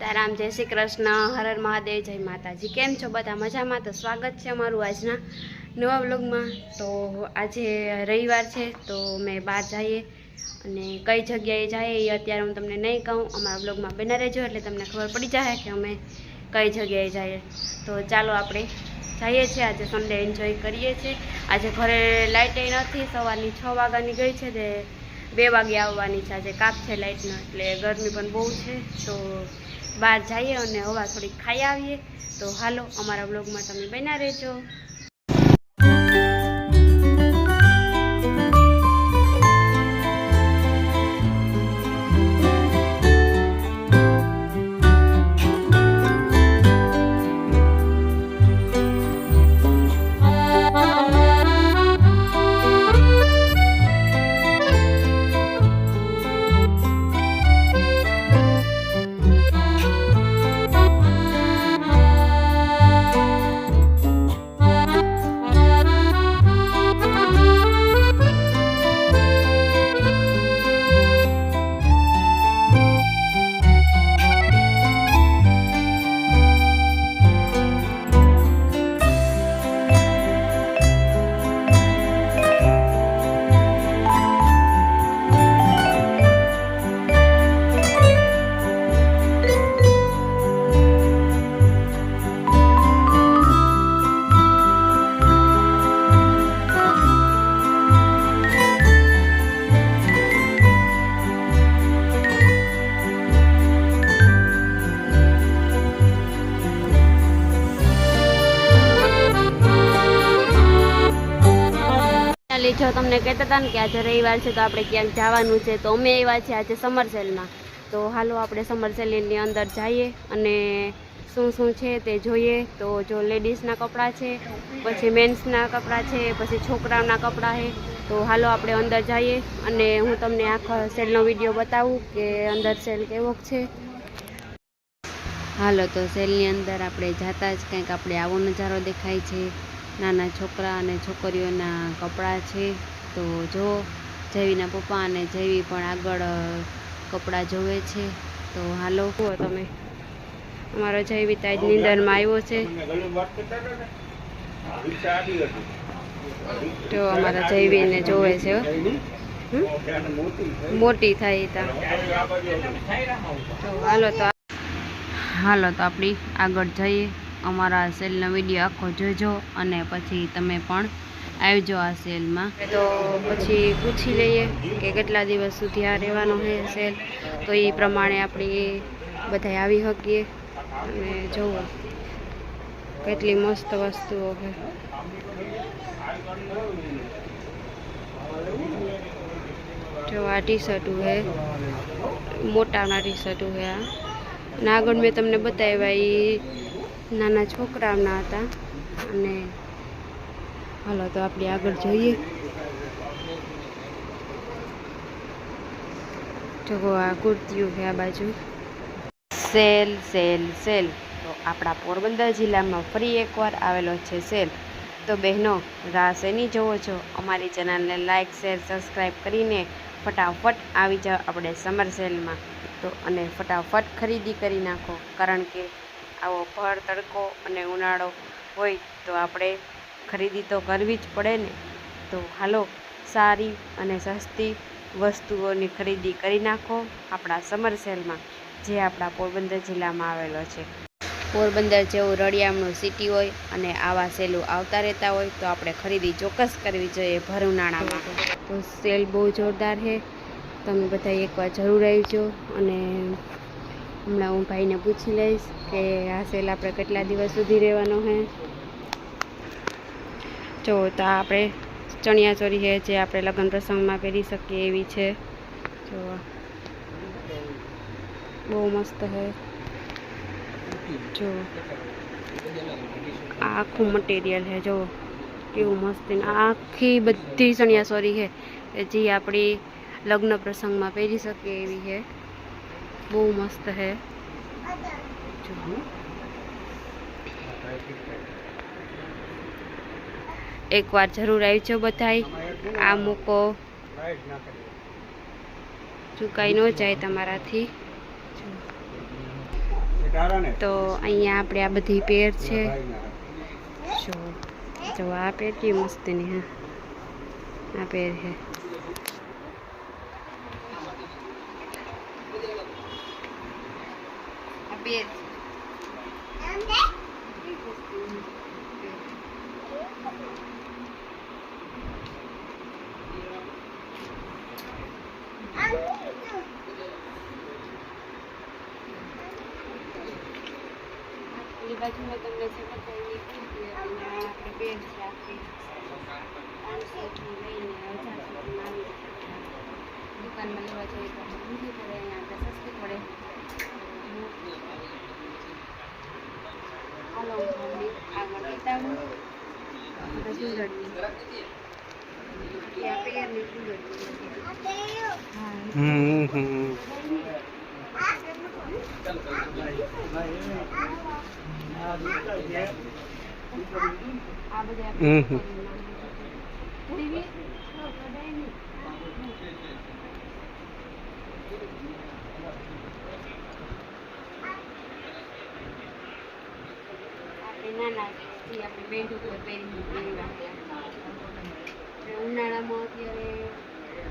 सीताराम जय श्री कृष्ण हर हर महादेव जय माताजी। केम छो बधा मजामां? तो स्वागत है अमारू आजना नवा व्लॉग में। तो आज रविवार है तो मैं बहार जाइए अने कई जग्याए जाए ये अत्यारे हूँ तमने नहीं कहूँ। अमारा व्लॉग में बना रहेजो एटले तमने खबर पड़ी जाए कि अमे कई जग्याए जाइए। तो चालो आपणे जाइए छे। आज संडे एन्जॉय करिए छे। आज घरे लाइट नहीं, सवारनी 6 वाग्यानी गई है, 2 वागे आववानी छे। आज काप छे लाइटनो एटले गरमी पण बहु छे। तो बहार जाइए और हवा थोड़ी खाई आवीए। तो हालो अमारा व्लॉग में तमे बन्या रहेजो। जो तमने कहता था कि आज रविवार है तो आपणे क्यांक जवानुं छे। तो अमे आव्या छीए आज समर सेल में। तो हालो आपणे समर सेल नी अंदर जाइए अने शुं शुं छे ते जोईए। तो जो लेडीजना कपड़ा है, पछी मेन्सना कपड़ा है, पछी छोकराओना कपड़ा है। तो हालो आपणे अंदर जाइए अने हूँ तमने आखो सेलनो विडियो बतावुं कि अंदर सेल केवो छे। हालो तो सेलनी अंदर आपणे जाता ज कंईक आपणे आवो नजारो देखाय छे। नाना छोकरा अने छोकरीओना कपड़ा है। तो जो जयवीना पप्पा अने जयवी पण आगळ कपड़ा जोवे छे। तो हालो तमे अमारो जयवी तो आज नींदरमां आव्यो छे। तो अमारा जयवीने जोवे छे, मोटी थाई ता। तो हालो तो आपणी आगळ जईए। अमारा सेलनो विडियो आखो जोजो अने पछी तमे पण आवजो आ सेल में। तो पछी पूछी लईए कि केटला दिवस सुधी आ रहेवानो है सेल। तो ये प्रमाणे आपणी बधाय आवी शकीए अने जोवो केटली मस्त वस्तुओ है। जो आ टी शर्टू है, मोटाना टी शर्टू है। आ आगळ मैं तमने बताव्या ई नाना छोकराना हता। अने हालो तो आपणे आगळ जोईए। जो आ कुर्तीओ है आ बाजू। Sale sale sale. तो आपणा पोरबंदर जिल्ला में फरी एकवार आवेलो छे सेल। तो बहनों राह शेनी जोवो छो? अमारी चेनल ने लाइक शेर सब्सक्राइब करीने फटाफट आवी जाओ आपणे समर सेल में। तो अने फटाफट खरीदी करी नाखो, कारण के आवो भर तड़को अने उनाळो होय तो आपणे खरीदी तो करवी ज पड़े ने। तो हालो सारी अने सस्ती वस्तुओनी खरीदी करी नाखो आपणा समर सेल में, जे आपणा पोरबंदर जिल्ला में आवेलो छे। पोरबंदर जेवुं रळियामणुं सिटी होय अने आवा सेलो आवता रहेता होय तो आपणे खरीदी चोक्कस करवी जोईए भर उनाळामां। तो सेल बहु जोरदार है। तमे बधा एकवार जरूर आवजो। अने हमणां हूँ भाई ने पूछी लईश कि आ सेल आपणे केटला दिवस सुधी रहेवानो है। जो तो आपणे चणिया चोरी है जे आपणे लग्न प्रसंग में पहेरी सकीए एवी छे। जो बहु मस्त है। जो आखू मटीरियल है, जो केवुं मस्त। आखी बधी चणिया चोरी है जी आपणी लग्न प्रसंग में पहेरी सकीए एवी है। बहु मस्त है। एक बार जरूर आवजो बधाई। आ मोको चुकाई न जाए तमाराथी। તો અહીંયા આપણે આ બધી પેર છે જો આ પેર કેવી મસ્તીની હા આ પેર છે આ પેર बाजू में तुमने से बताइए कि આપણે બેન છે આપણી 500 થી લઈને 1000 સુધી આવી દુકાનમાં લેવા જઈએ તો મોંઘી પડે અહીંયા આપણે સસ્તી પડે હાલો મમ્મી આગળ બતાવું આપણે સુંદરની આ પેરની સુંદરની આ બધા નાના આપણે બેન ઉપર પહેરી ઉનાળામાં અત્યારે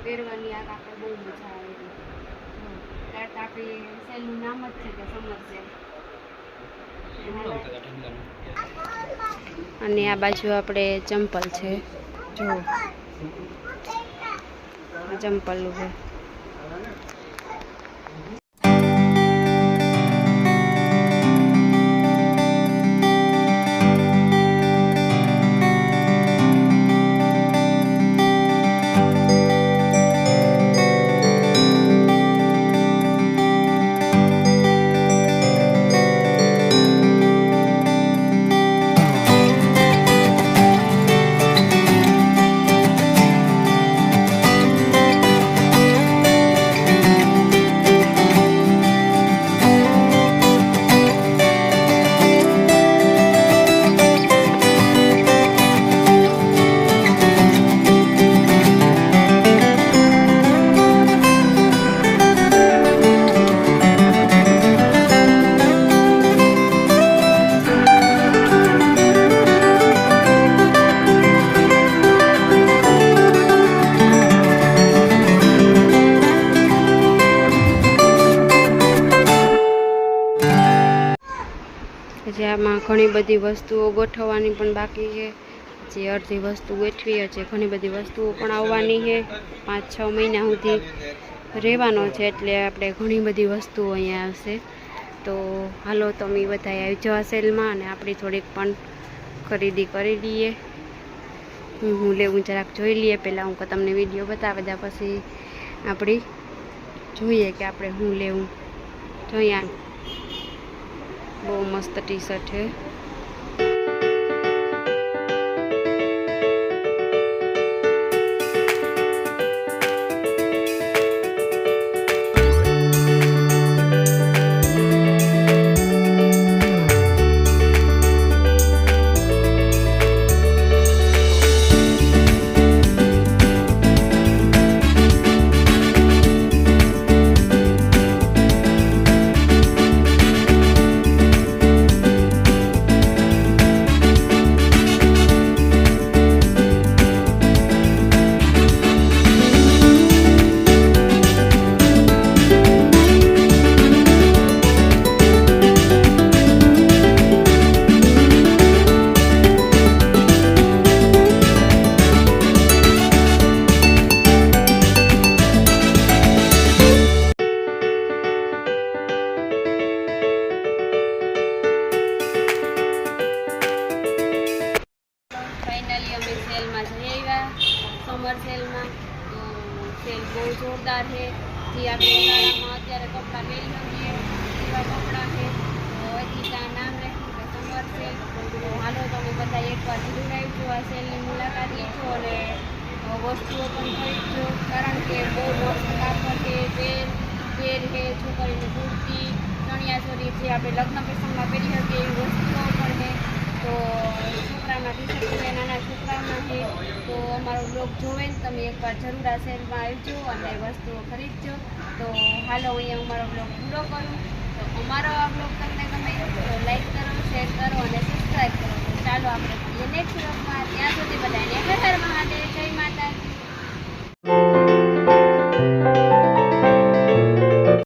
પહેરવાની આ કાપડ બહુ મજા આવે છે આપણી સેલનું નામ જ છે કે સમર સેલ અને આ બાજુ આપણે ચંપલ છે જો ચંપલ છે પછી આમાં ઘણી બધી વસ્તુઓ ગોઠવવાની પણ બાકી છે જે અડધી વસ્તુ ગોઠવી છે ઘણી બધી વસ્તુઓ પણ આવવાની છે 5-6 મહિના સુધી રહેવાનો છે એટલે આપણે ઘણી બધી વસ્તુઓ અહીંયા આવશે તો હાલો તમે બધા આવી જાઓ સેલમાં અને આપણી થોડીક પણ ખરીદી કરી લઈએ હું લેવું જરાક જોઈ લઈએ પહેલાં હું તમને વિડીયો બતાવી દા પછી આપણી જોઈએ કે આપણે હું લેવું જોઈએ બહુ મસ્ત ટી શર્ટ છે समर सेल में तो सेल बहुत जोरदार है जी आप अत्यारे कपड़ा ले लीजिए एवा कपड़ा है तो एथी नाम रखी समर सेल तो हालो तमे बधा एक बार जरूर आवजो आ सेल की मुलाकात लीजो और वस्तुओं पण खरीदजो कारण के बहुत मस्त कापड़ है पेर है छोकरी कुर्ती चणिया चोली जे आप लग्न प्रसंग में पहरी सके एवी वस्तुओं पण है तो छोकरा टी शर्ट है नाना छोकरा है तो अमारो ब्लॉग जोवे तमे एक बार जरूर आ सेल में आवजो अने वस्तुओं खरीदजो तो हालो अहींया अमारो ब्लॉग पूरो करूँ तो अमारो आ ब्लॉग तमने નેક્સ્ટ